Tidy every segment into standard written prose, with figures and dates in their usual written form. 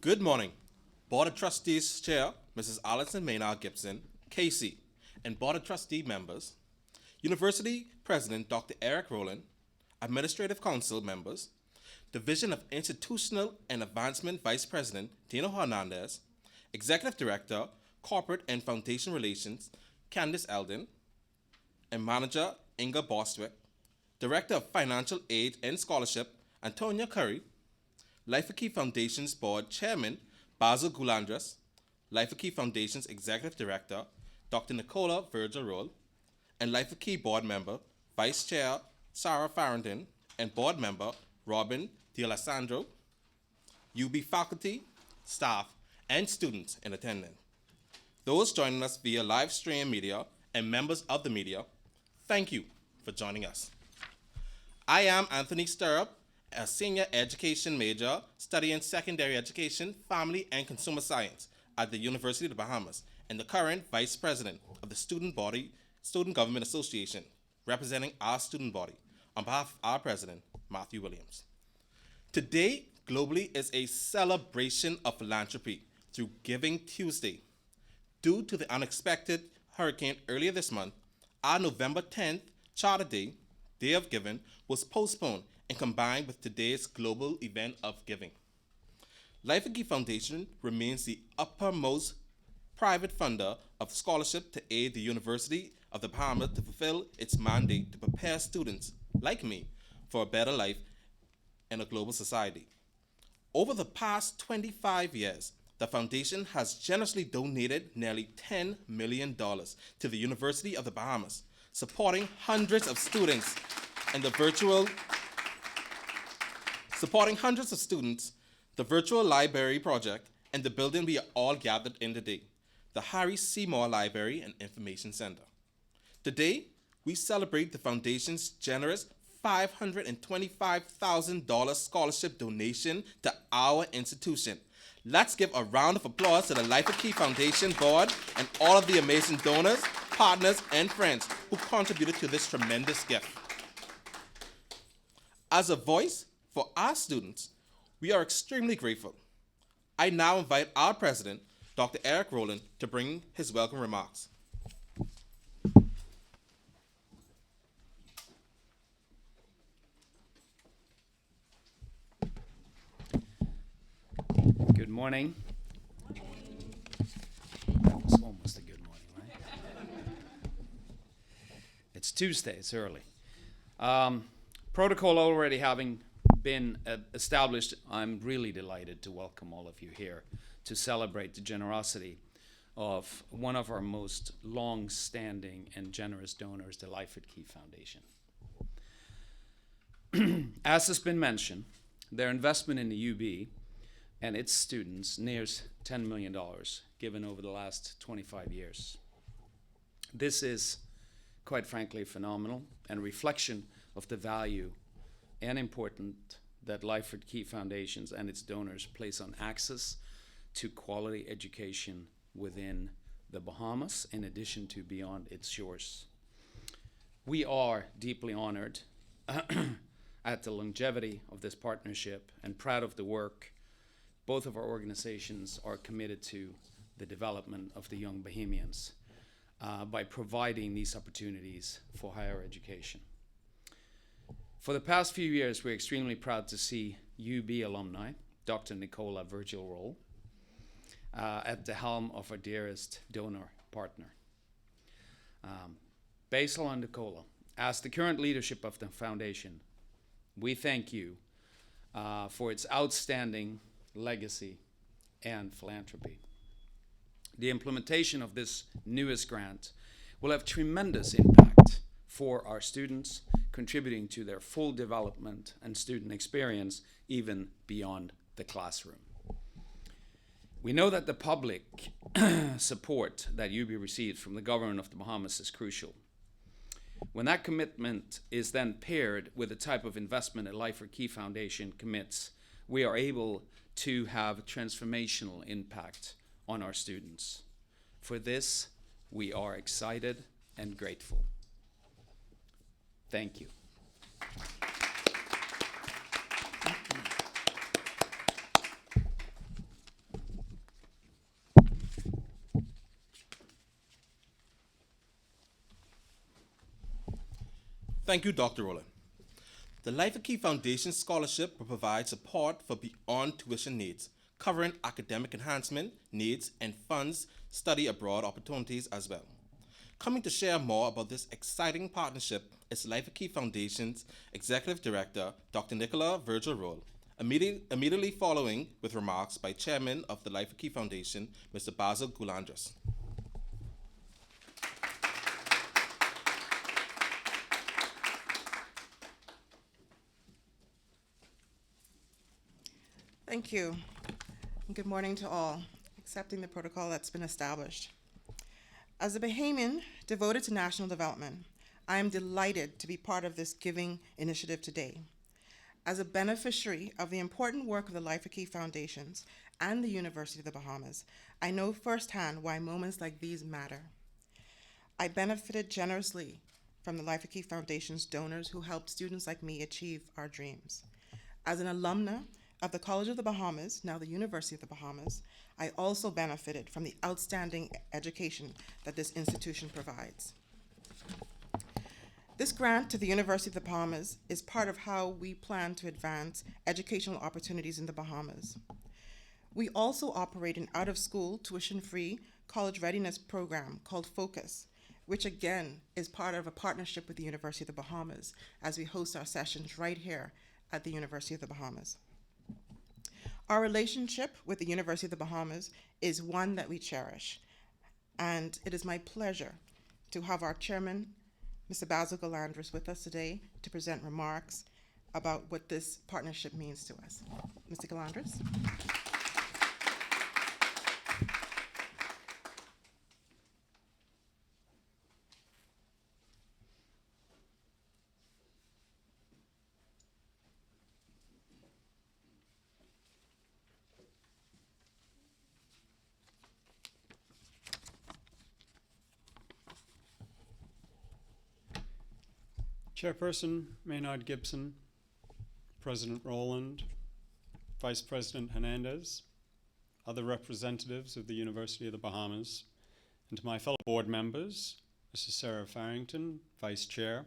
Good morning, Board of Trustees Chair, Mrs. Alison Maynard Gibson, Casey, and Board of Trustee members, University President Dr. Eric Rowland, Administrative Council members, Division of Institutional and Advancement Vice President Dino Hernandez, Executive Director, Corporate and Foundation Relations Candice Eldon, and Manager Inga Bostwick, Director of Financial Aid and Scholarship Antonia Curry, Lyford Foundation's Board Chairman Basil Goulandras, Lyford Foundation's Executive Director Dr. Nicola Virgil Roll, and Lyford Board Member Vice Chair Sarah Farrington, and Board Member Robin D'Alessandro, UB faculty, staff, and students in attendance. Those joining us via live stream media and members of the media, thank you for joining us. I am Anthony Stirrup, a senior education major studying secondary education, family, and consumer science at the University of the Bahamas, and the current vice president of the Student Government Association, representing our student body, on behalf of our president, Matthew Williams. Today, globally, is a celebration of philanthropy through Giving Tuesday. Due to the unexpected hurricane earlier this month, our November 10th Charter Day, Day of Giving, was postponed and combined with today's global event of giving. Lyford Foundation remains the uppermost private funder of scholarship to aid the University of the Bahamas to fulfill its mandate to prepare students, like me, for a better life in a global society. Over the past 25 years, the foundation has generously donated nearly $10 million to the University of the Bahamas, supporting hundreds of students in the virtual library project, and the building we are all gathered in today, the Harry Seymour Library and Information Center. Today, we celebrate the Foundation's generous $525,000 scholarship donation to our institution. Let's give a round of applause to the Lyford Foundation Board and all of the amazing donors, partners, and friends who contributed to this tremendous gift. As a voice for our students, we are extremely grateful. I now invite our president, Dr. Eric Rowland, to bring his welcome remarks. Good morning. It's almost a good morning, right? It's Tuesday, it's early. Protocol already having been established, I'm really delighted to welcome all of you here to celebrate the generosity of one of our most long-standing and generous donors, the Lyford Foundation. As has been mentioned, their investment in the UB and its students nears $10 million given over the last 25 years. This is, quite frankly, phenomenal and a reflection of the value and importance that Lyford Foundations and its donors place on access to quality education within the Bahamas, in addition to beyond its shores. We are deeply honored at the longevity of this partnership and proud of the work both of our organizations are committed to the development of the young Bahamians by providing these opportunities for higher education. For the past few years, we're extremely proud to see UB alumni, Dr. Nicola Virgil Roll, at the helm of our dearest donor partner. Basil and Nicola, as the current leadership of the foundation, we thank you for its outstanding legacy and philanthropy. The implementation of this newest grant will have tremendous impact for our students, contributing to their full development and student experience even beyond the classroom. We know that the public support that UB receives from the government of the Bahamas is crucial. When that commitment is then paired with the type of investment that Lyford Foundation commits, we are able to have transformational impact on our students. For this, we are excited and grateful. Thank you. Thank you, Dr. Rowland. The Lyford Foundation Scholarship will provide support for beyond tuition needs, covering academic enhancement needs and funds study abroad opportunities as well. Coming to share more about this exciting partnership is Lyford Foundation's Executive Director, Dr. Nicola Virgil Roll, immediately following with remarks by Chairman of the Lyford Foundation, Mr. Basil Goulandris. Thank you. Good morning to all, accepting the protocol that's been established. As a Bahamian devoted to national development, I am delighted to be part of this giving initiative today. As a beneficiary of the important work of the Lyford Foundations and the University of the Bahamas, I know firsthand why moments like these matter. I benefited generously from the Lyford Foundation's donors who helped students like me achieve our dreams. As an alumna of the College of the Bahamas, now the University of the Bahamas, I also benefited from the outstanding education that this institution provides. This grant to the University of the Bahamas is part of how we plan to advance educational opportunities in the Bahamas. We also operate an out-of-school, tuition-free college readiness program called FOCUS, which again is part of a partnership with the University of the Bahamas as we host our sessions right here at the University of the Bahamas. Our relationship with the University of the Bahamas is one that we cherish, and it is my pleasure to have our chairman, Mr. Basil Goulandris, with us today to present remarks about what this partnership means to us. Mr. Goulandris. Chairperson Maynard Gibson, President Rowland, Vice President Hernandez, other representatives of the University of the Bahamas, and to my fellow board members, Mrs. Sarah Farrington, Vice Chair,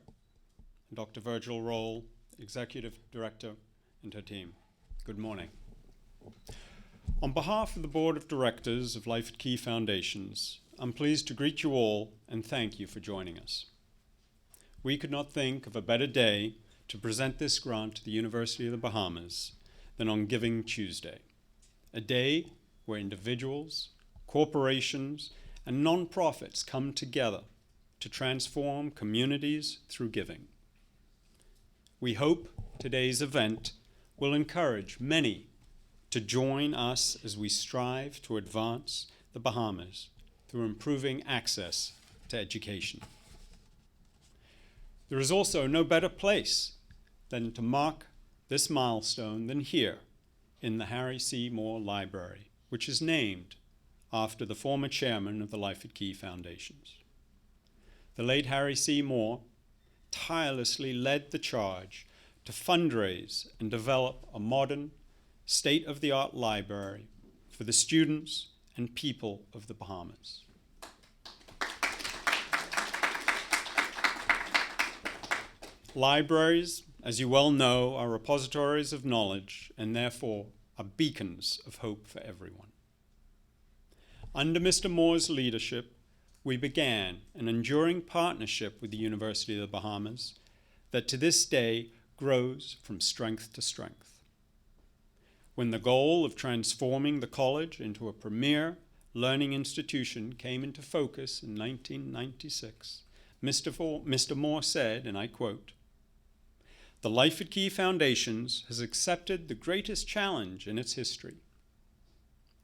and Dr. Virgil Roll, Executive Director, and her team. Good morning. On behalf of the Board of Directors of Lyford Foundations, I'm pleased to greet you all and thank you for joining us. We could not think of a better day to present this grant to the University of the Bahamas than on Giving Tuesday, a day where individuals, corporations, and nonprofits come together to transform communities through giving. We hope today's event will encourage many to join us as we strive to advance the Bahamas through improving access to education. There is also no better place than to mark this milestone than here in the Harry C. Moore Library, which is named after the former chairman of the Lyford Foundations. The late Harry C. Moore tirelessly led the charge to fundraise and develop a modern, state-of-the-art library for the students and people of the Bahamas. Libraries, as you well know, are repositories of knowledge and therefore are beacons of hope for everyone. Under Mr. Moore's leadership, we began an enduring partnership with the University of the Bahamas that to this day grows from strength to strength. When the goal of transforming the college into a premier learning institution came into focus in 1996, Mr. Moore said, and I quote, "The Lyford Foundations has accepted the greatest challenge in its history.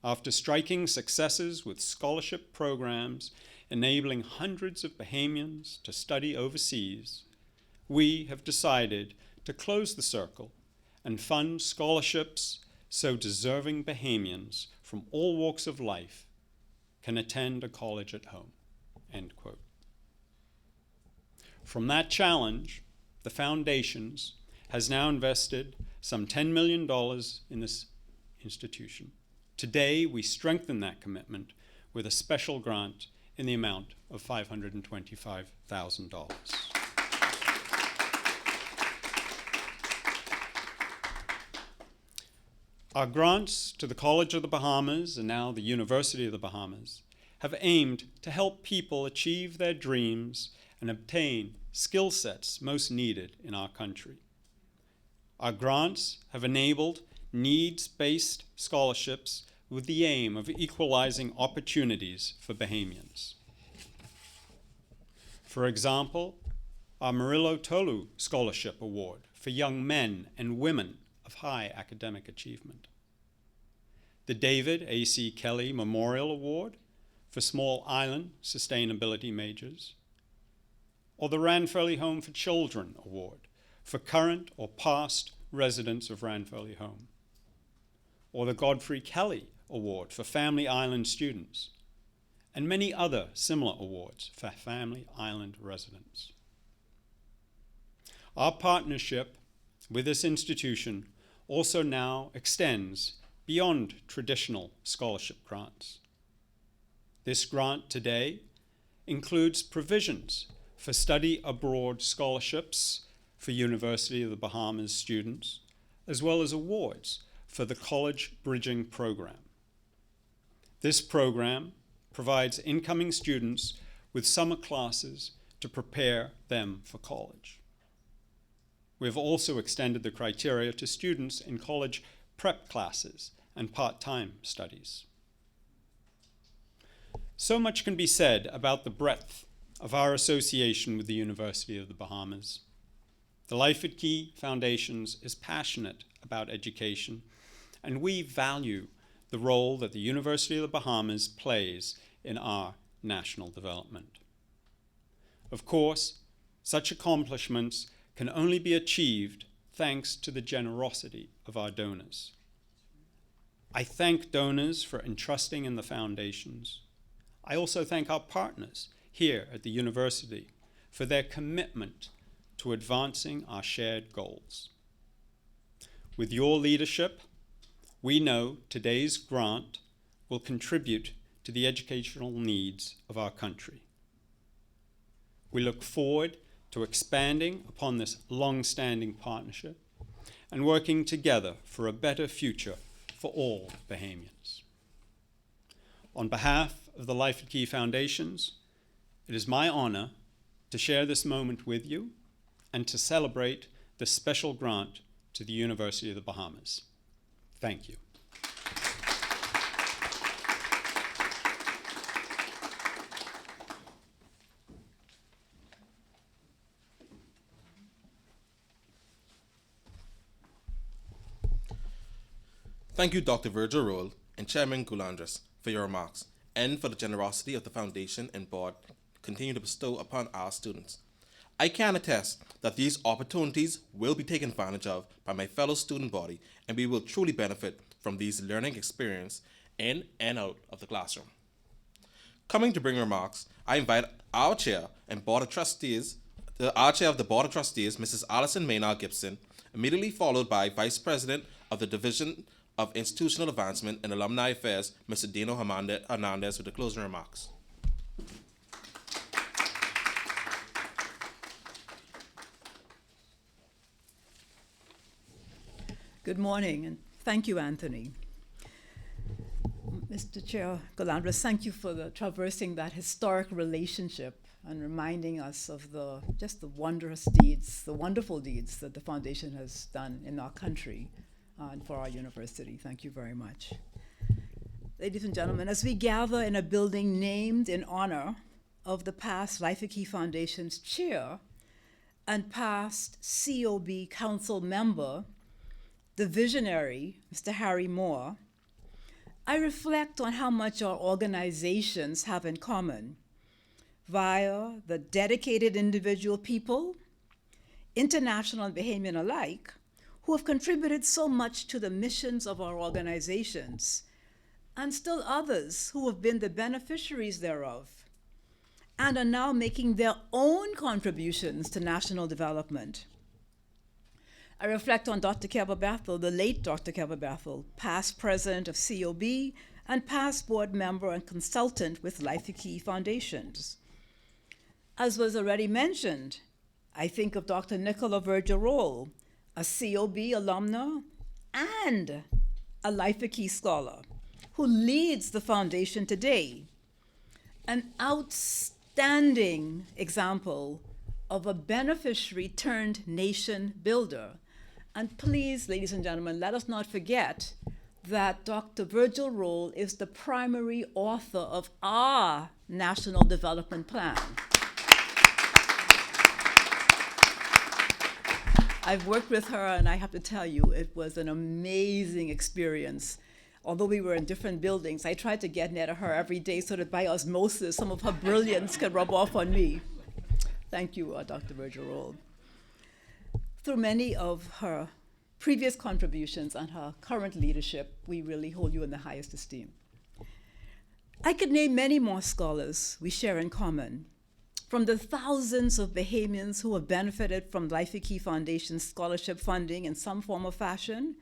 After striking successes with scholarship programs enabling hundreds of Bahamians to study overseas, we have decided to close the circle and fund scholarships so deserving Bahamians from all walks of life can attend a college at home." End quote. From that challenge, the Foundations has now invested some $10 million in this institution. Today, we strengthen that commitment with a special grant in the amount of $525,000. Our grants to the College of the Bahamas and now the University of the Bahamas have aimed to help people achieve their dreams and obtain skill sets most needed in our country. Our grants have enabled needs-based scholarships with the aim of equalizing opportunities for Bahamians. For example, our Murillo Tolu Scholarship Award for young men and women of high academic achievement. The David A.C. Kelly Memorial Award for small island sustainability majors, or the Ranfurly Home for Children Award for current or past residents of Ranfurly Home, or the Godfrey Kelly Award for Family Island students, and many other similar awards for Family Island residents. Our partnership with this institution also now extends beyond traditional scholarship grants. This grant today includes provisions for study abroad scholarships for University of the Bahamas students, as well as awards for the College Bridging Program. This program provides incoming students with summer classes to prepare them for college. We have also extended the criteria to students in college prep classes and part-time studies. So much can be said about the breadth of our association with the University of the Bahamas. The Lyford Key Foundations is passionate about education, and we value the role that the University of the Bahamas plays in our national development. Of course, such accomplishments can only be achieved thanks to the generosity of our donors. I thank donors for entrusting in the foundations. I also thank our partners here at the university for their commitment to advancing our shared goals. With your leadership, we know today's grant will contribute to the educational needs of our country. We look forward to expanding upon this long-standing partnership and working together for a better future for all Bahamians. On behalf of the Lyford Key Foundations, it is my honor to share this moment with you and to celebrate this special grant to the University of the Bahamas. Thank you. Thank you, Dr. Virgil Roll and Chairman Goulandris, for your remarks and for the generosity of the Foundation and Board continue to bestow upon our students. I can attest that these opportunities will be taken advantage of by my fellow student body, and we will truly benefit from these learning experiences in and out of the classroom. Coming to bring remarks, I invite our Chair and Board of Trustees, our Chair of the Board of Trustees, Mrs. Allison Maynard Gibson, immediately followed by Vice President of the Division of Institutional Advancement and Alumni Affairs, Mr. Dino Hernandez, with the closing remarks. Good morning, and thank you, Anthony. Mr. Chair Goulandris, thank you for traversing that historic relationship and reminding us of the wondrous deeds, the wonderful deeds that the Foundation has done in our country and for our university. Thank you very much. Ladies and gentlemen, as we gather in a building named in honor of the past Lyford Key Foundation's chair and past COB council member, the visionary, Mr. Harry Moore, I reflect on how much our organizations have in common via the dedicated individual people, international and Bahamian alike, who have contributed so much to the missions of our organizations, and still others who have been the beneficiaries thereof, and are now making their own contributions to national development. I reflect on Dr. Keba Bethel, the late Dr. Keba Bethel, past president of COB and past board member and consultant with Lyford Key Foundations. As was already mentioned, I think of Dr. Nicola Virgil Roll, a COB alumna and a Lyford scholar who leads the foundation today, an outstanding example of a beneficiary turned nation builder. And please, ladies and gentlemen, let us not forget that Dr. Virgil Roll is the primary author of our National Development Plan. I've worked with her, and I have to tell you, it was an amazing experience. Although we were in different buildings, I tried to get near to her every day so that by osmosis, some of her brilliance could rub off on me. Thank you, Dr. Virgil Roll. Through many of her previous contributions and her current leadership, we really hold you in the highest esteem. I could name many more scholars we share in common, from the thousands of Bahamians who have benefited from Lyford Foundation's scholarship funding in some form or fashion,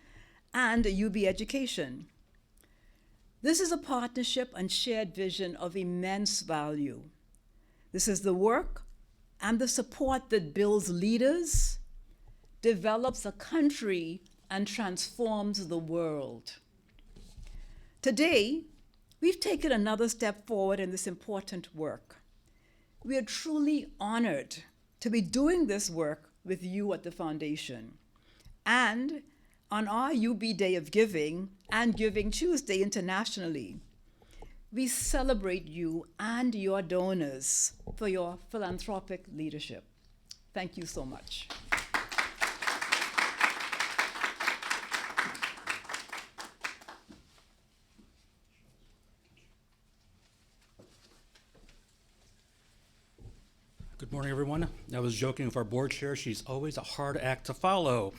and a UB education. This is a partnership and shared vision of immense value. This is the work and the support that builds leaders, develops a country, and transforms the world. Today, we've taken another step forward in this important work. We are truly honored to be doing this work with you at the foundation. And on our UB Day of Giving and Giving Tuesday internationally, we celebrate you and your donors for your philanthropic leadership. Thank you so much. Good morning, everyone. I was joking with our board chair. She's always a hard act to follow.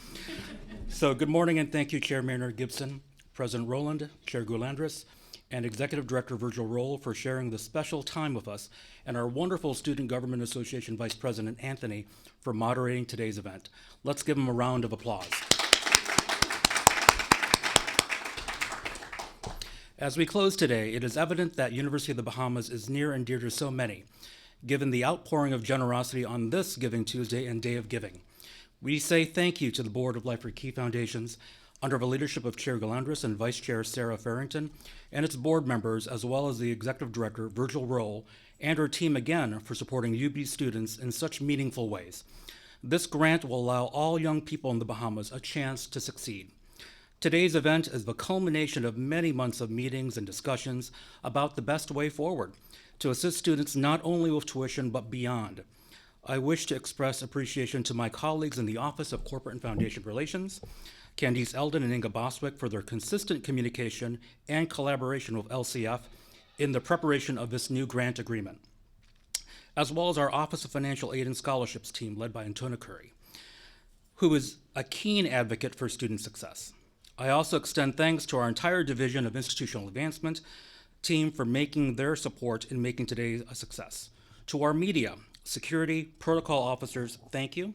So good morning, and thank you, Chair Maynard Gibson, President Rowland, Chair Goulandris, and Executive Director Virgil Roll for sharing this special time with us, and our wonderful Student Government Association Vice President Anthony for moderating today's event. Let's give him a round of applause. As we close today, it is evident that University of the Bahamas is near and dear to so many, given the outpouring of generosity on this Giving Tuesday and Day of Giving. We say thank you to the Board of Lyford Foundations, under the leadership of Chair Goulandris and Vice Chair Sarah Farrington, and its board members, as well as the Executive Director, Virgil Roll, and her team again for supporting UB students in such meaningful ways. This grant will allow all young people in the Bahamas a chance to succeed. Today's event is the culmination of many months of meetings and discussions about the best way forward to assist students not only with tuition but beyond. I wish to express appreciation to my colleagues in the Office of Corporate and Foundation Relations, Candice Eldon and Inga Boswick, for their consistent communication and collaboration with LCF in the preparation of this new grant agreement, as well as our Office of Financial Aid and Scholarships team led by Antona Curry, who is a keen advocate for student success. I also extend thanks to our entire Division of Institutional Advancement team for making their support in making today a success. To our media, security, protocol officers, thank you.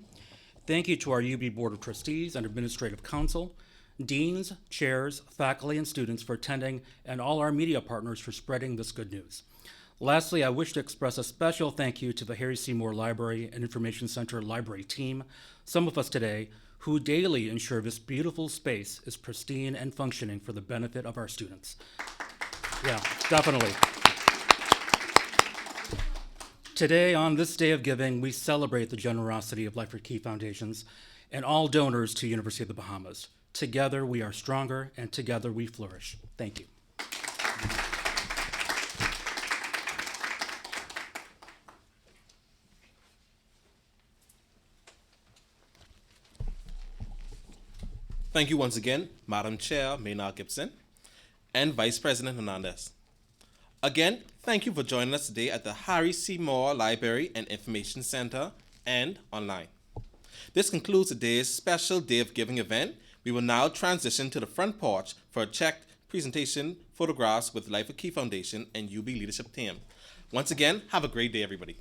Thank you to our UB Board of Trustees and Administrative Council, deans, chairs, faculty, and students for attending, and all our media partners for spreading this good news. Lastly, I wish to express a special thank you to the Harry Seymour Library and Information Center library team, some of us today, who daily ensure this beautiful space is pristine and functioning for the benefit of our students. Yeah, definitely. Today, on this Day of Giving, we celebrate the generosity of Lyford Key Foundations and all donors to University of the Bahamas. Together, we are stronger, and together we flourish. Thank you. Thank you once again, Madam Chair Maynard Gibson and Vice President Hernandez. Again, thank you for joining us today at the Harry Seymour Library and Information Center and online. This concludes today's special Day of Giving event. We will now transition to the front porch for a check presentation photographs with Lyford Key Foundation and UB leadership team. Once again, have a great day, everybody.